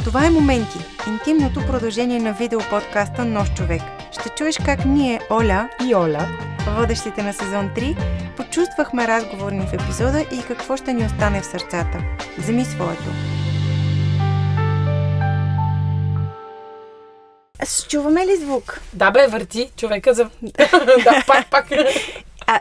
Това е Моменти, интимното продължение на видеоподкаста Нов човек. Ще чуеш как ние, Оля и Оля, водещите на сезон 3, почувствахме разговорни в епизода и какво ще ни остане в сърцата. Вземи своето. Чуваме ли звук? Да бе, върти човека за... да, пак.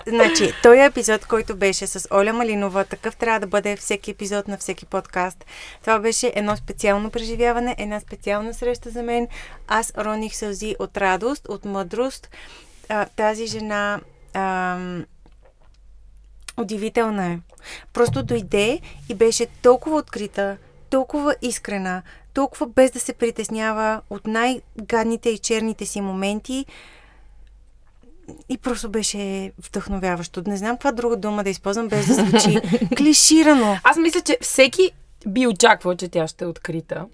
Значи, този епизод, който беше с Оля Малинова, такъв трябва да бъде всеки епизод на всеки подкаст. Това беше едно специално преживяване, една специална среща за мен. Аз роних сълзи от радост, от мъдрост. Тази жена удивителна е. Просто дойде и беше толкова открита, толкова искрена, толкова без да се притеснява от най-гадните и черните си моменти. И просто беше вдъхновяващо. Не знам каква друга дума да използвам, без да звучи клиширано. Аз мисля, че всеки би очаквал, че тя ще е открита.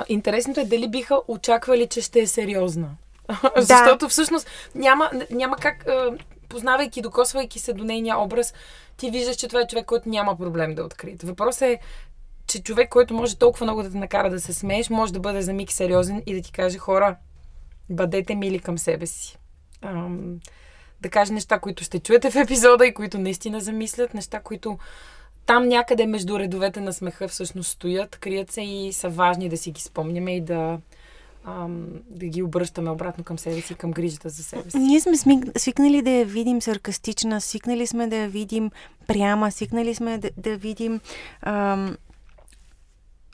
Интересното е дали биха очаквали, че ще е сериозна. Да. Защото всъщност няма как, познавайки, докосвайки се до нейния образ, ти виждаш, че това е човек, който няма проблем да е открит. Въпросът е, че човек, който може толкова много да те накара да се смееш, може да бъде за миг сериозен и да ти каже: хора, бъдете мили към себе си. Да каже неща, които ще чуете в епизода и които наистина замислят, неща, които там някъде между редовете на смеха всъщност стоят, крият се и са важни да си ги спомняме и да ги обръщаме обратно към себе си, към грижата за себе си. Ние сме свикнали да я видим саркастична, свикнали сме да я видим пряма, свикнали сме да видим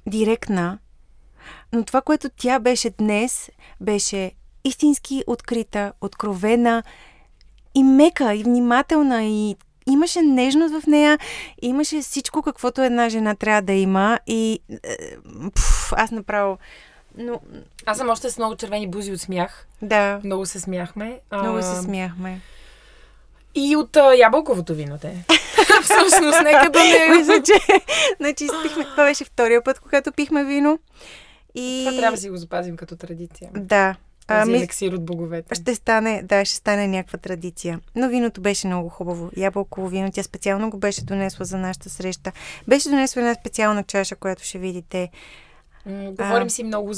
директна, но това, което тя беше днес, беше истински открита, откровена и мека, и внимателна, и имаше нежност в нея, имаше всичко, каквото една жена трябва да има и аз направо... Но... Аз съм още с много червени бузи от смях. Да. Много се смяхме. Много се смяхме. И от ябълковото вино те. Всъщност, нека да не... Мисля, че... Значи, това беше втория път, когато пихме вино. И... Това трябва да си го запазим като традиция. Да. Елексир от боговете. Ще стане някаква традиция. Но виното беше много хубаво. Ябълково вино. Тя специално го беше донесла за нашата среща. Беше донесла една специална чаша, която ще видите. Говорим си много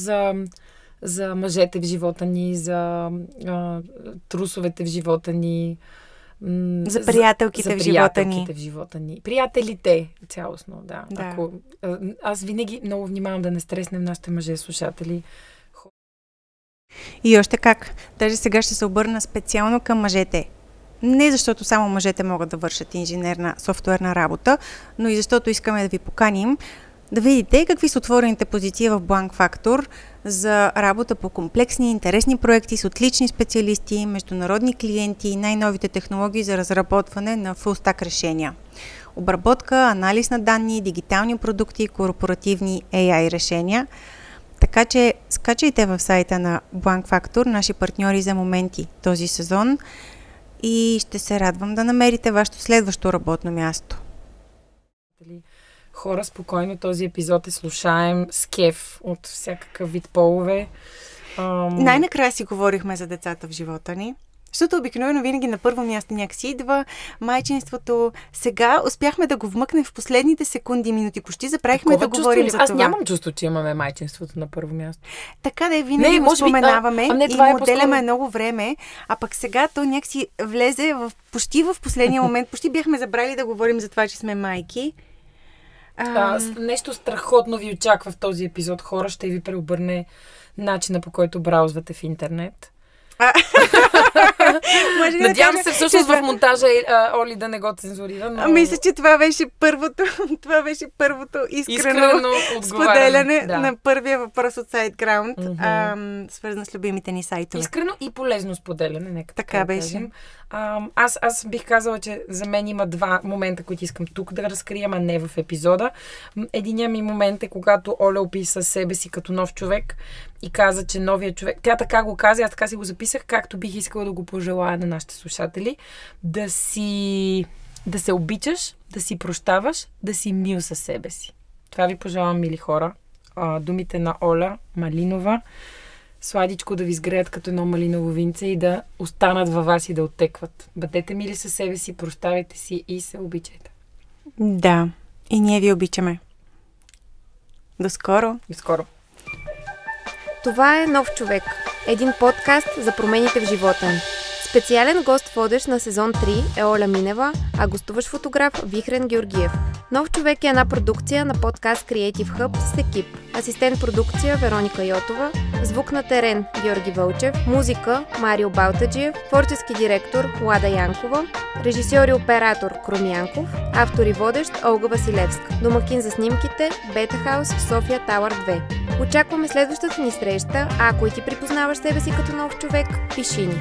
за мъжете в живота ни, за трусовете в живота ни, за приятелките в живота ни. Приятелите цялостно, да. Аз винаги много внимавам да не стреснем нашите мъже слушатели. И още как. Даже сега ще се обърна специално към мъжете. Не защото само мъжете могат да вършат инженерна софтуерна работа, но и защото искаме да ви поканим да видите какви са отворените позиции в Blank Factor за работа по комплексни и интересни проекти с отлични специалисти, международни клиенти и най-новите технологии за разработване на full-stack решения. Обработка, анализ на данни, дигитални продукти и корпоративни AI решения. Така че скачайте в сайта на Blank Factor, наши партньори за моменти този сезон, и ще се радвам да намерите вашето следващо работно място. Хора, спокойно, този епизод е слушаем с кеф от всякакъв вид полове. Най-накрая си говорихме за децата в живота ни. Защото обикновено винаги на първо място някакси идва майчинството. Сега успяхме да го вмъкнем в последните секунди, минути. Почти заправихме да говорим за това. Аз нямам чувство, че имаме майчинството на първо място. Така да винаги го споменаваме и му отделяме много време, а пък сега то някакси влезе почти в последния момент. Почти бяхме забрали да говорим за това, че сме майки. Нещо страхотно ви очаква в този епизод. Хора, ще ви преобърне начина, по който браузвате в интернет. Надявам се всъщност в монтажа Оли да не го цензурира. Но... Мисля, че това беше първото искрено споделяне на първия въпрос от SiteGround, свързан с любимите ни сайтове. Искрено и полезно споделяне, нека така беше. Кажем. Аз бих казала, че за мен има два момента, които искам тук да разкрием, а не в епизода. Единият ми момент е, когато Оля описа себе си като нов човек и каза, че новия човек... Тя така го каза, аз така си го записах, както бих искала да го пожелая на нашите слушатели. Да се обичаш, да си прощаваш, да си мил със себе си. Това ви пожелавам, мили хора. Думите на Оля Малинова. Сладичко да ви сгреят като едно малиново винце и да останат във вас и да оттекват. Бъдете мили със себе си, прощавайте си и се обичайте. Да, и ние ви обичаме. До скоро! До скоро! Това е Нов човек. Един подкаст за промените в живота ни. Специален гост-водещ на сезон 3 е Оля Минева, а гостуващ фотограф Вихрен Георгиев. Нов човек е една продукция на подкаст Creative Hub с екип. Асистент продукция Вероника Йотова, звук на терен Георги Вълчев, музика Марио Балтаджиев, творчески директор Лада Янкова, режисьор и оператор Крум Янков, автор и водещ Олга Василевска, домакин за снимките Бета Хаус София Тауър 2. Очакваме следващата ни среща, а ако и ти припознаваш себе си като нов човек, пиши ни.